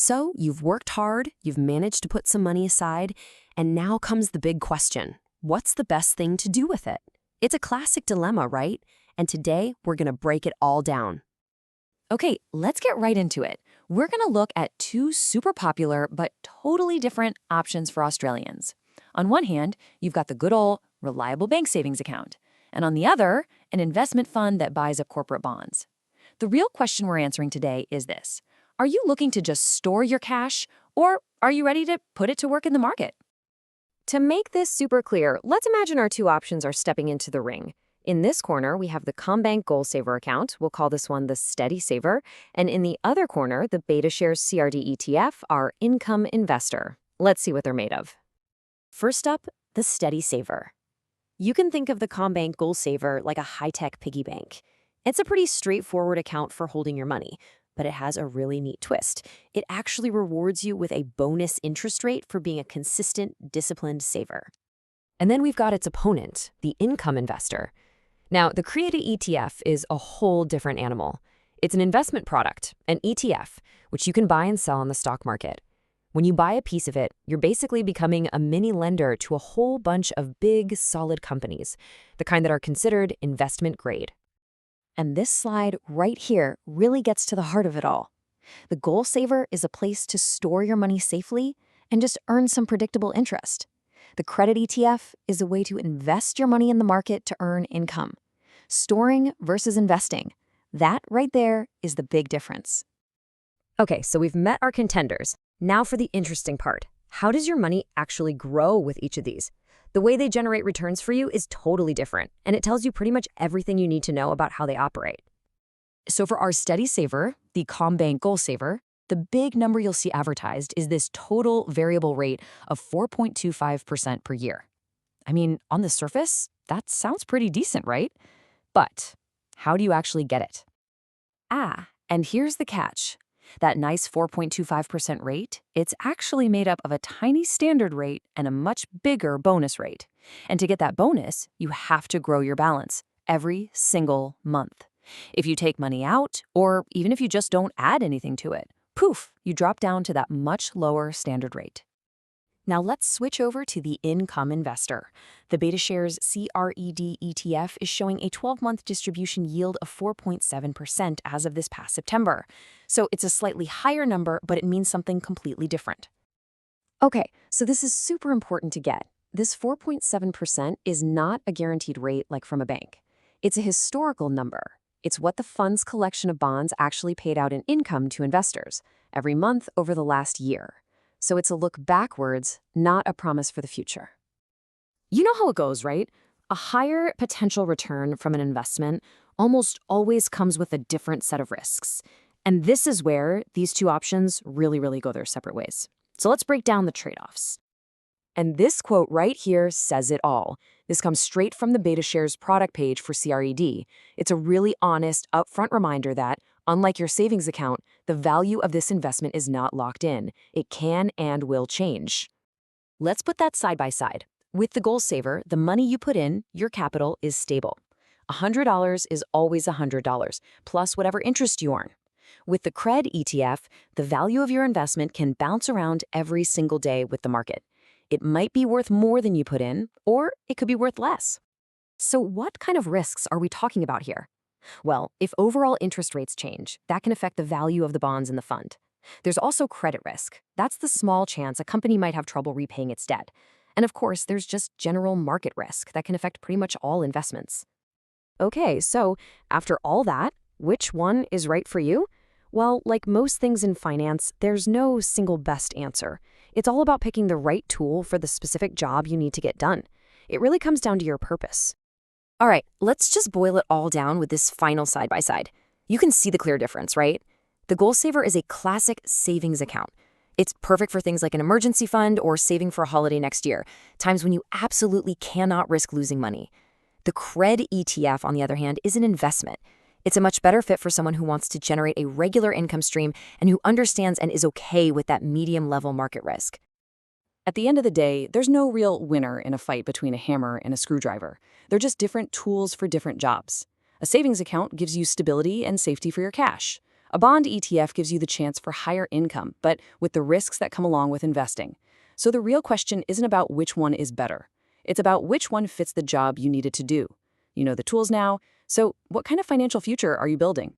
So you've worked hard, you've managed to put some money aside, and now comes the big question. What's the best thing to do with it? It's a classic dilemma, right? And today, we're going to break it all down. Okay, let's get right into it. We're going to look at two super popular but totally different options for Australians. On one hand, you've got the good old, reliable bank savings account. And on the other, an investment fund that buys up corporate bonds. The real question we're answering today is this. Are you looking to just store your cash, or are you ready to put it to work in the market? To make this super clear, let's imagine our two options are stepping into the ring. In this corner, we have the CommBank goalsaver account. We'll call this one the steady saver. And in the other corner, the BetaShares CRD ETF, our income investor. Let's see what they're made of. First up, the steady saver. You can think of the CommBank goalsaver like a high-tech piggy bank. It's a pretty straightforward account for holding your money, but it has a really neat twist. It actually rewards you with a bonus interest rate for being a consistent, disciplined saver. And then we've got its opponent, the income investor. Now, the CRED ETF is a whole different animal. It's an investment product, an ETF, which you can buy and sell on the stock market. When you buy a piece of it, you're basically becoming a mini lender to a whole bunch of big, solid companies, the kind that are considered investment grade. And this slide right here really gets to the heart of it all. The goalsaver is a place to store your money safely and just earn some predictable interest. The credit ETF is a way to invest your money in the market to earn income. Storing versus investing. That right there is the big difference. Okay, so we've met our contenders. Now for the interesting part. How does your money actually grow with each of these? The way they generate returns for you is totally different, and it tells you pretty much everything you need to know about how they operate. So for our steady saver, the CommBank goalsaver, the big number you'll see advertised is this total variable rate of 4.25% per year. I mean, on the surface, that sounds pretty decent, right? But how do you actually get it? And here's the catch. That nice 4.25% rate, it's actually made up of a tiny standard rate and a much bigger bonus rate. And to get that bonus, you have to grow your balance every single month. If you take money out, or even if you just don't add anything to it, poof, you drop down to that much lower standard rate. Now let's switch over to the income investor. The BetaShares CRED ETF is showing a 12-month distribution yield of 4.7% as of this past September. So it's a slightly higher number, but it means something completely different. Okay, so this is super important to get. This 4.7% is not a guaranteed rate like from a bank. It's a historical number. It's what the fund's collection of bonds actually paid out in income to investors every month over the last year. So it's a look backwards, not a promise for the future. You know how it goes, right? A higher potential return from an investment almost always comes with a different set of risks. And this is where these two options really go their separate ways. So let's break down the trade-offs. And this quote right here says it all. This comes straight from the BetaShares product page for CRED. It's a really honest, upfront reminder that, unlike your savings account, the value of this investment is not locked in. It can and will change. Let's put that side by side. With the goalsaver, the money you put in, your capital, is stable. $100 is always $100, plus whatever interest you earn. With the CRED ETF, the value of your investment can bounce around every single day with the market. It might be worth more than you put in, or it could be worth less. So what kind of risks are we talking about here? Well, if overall interest rates change, that can affect the value of the bonds in the fund. There's also credit risk. That's the small chance a company might have trouble repaying its debt. And of course, there's just general market risk that can affect pretty much all investments. Okay, so after all that, which one is right for you? Well, like most things in finance, there's no single best answer. It's all about picking the right tool for the specific job you need to get done. It really comes down to your purpose. All right, let's just boil it all down with this final side-by-side. You can see the clear difference, right? The goalsaver is a classic savings account. It's perfect for things like an emergency fund or saving for a holiday next year, times when you absolutely cannot risk losing money. The CRED ETF, on the other hand, is an investment. It's a much better fit for someone who wants to generate a regular income stream and who understands and is okay with that medium-level market risk. At the end of the day, there's no real winner in a fight between a hammer and a screwdriver. They're just different tools for different jobs. A savings account gives you stability and safety for your cash. A bond ETF gives you the chance for higher income, but with the risks that come along with investing. So the real question isn't about which one is better. It's about which one fits the job you need it to do. You know the tools now, so what kind of financial future are you building?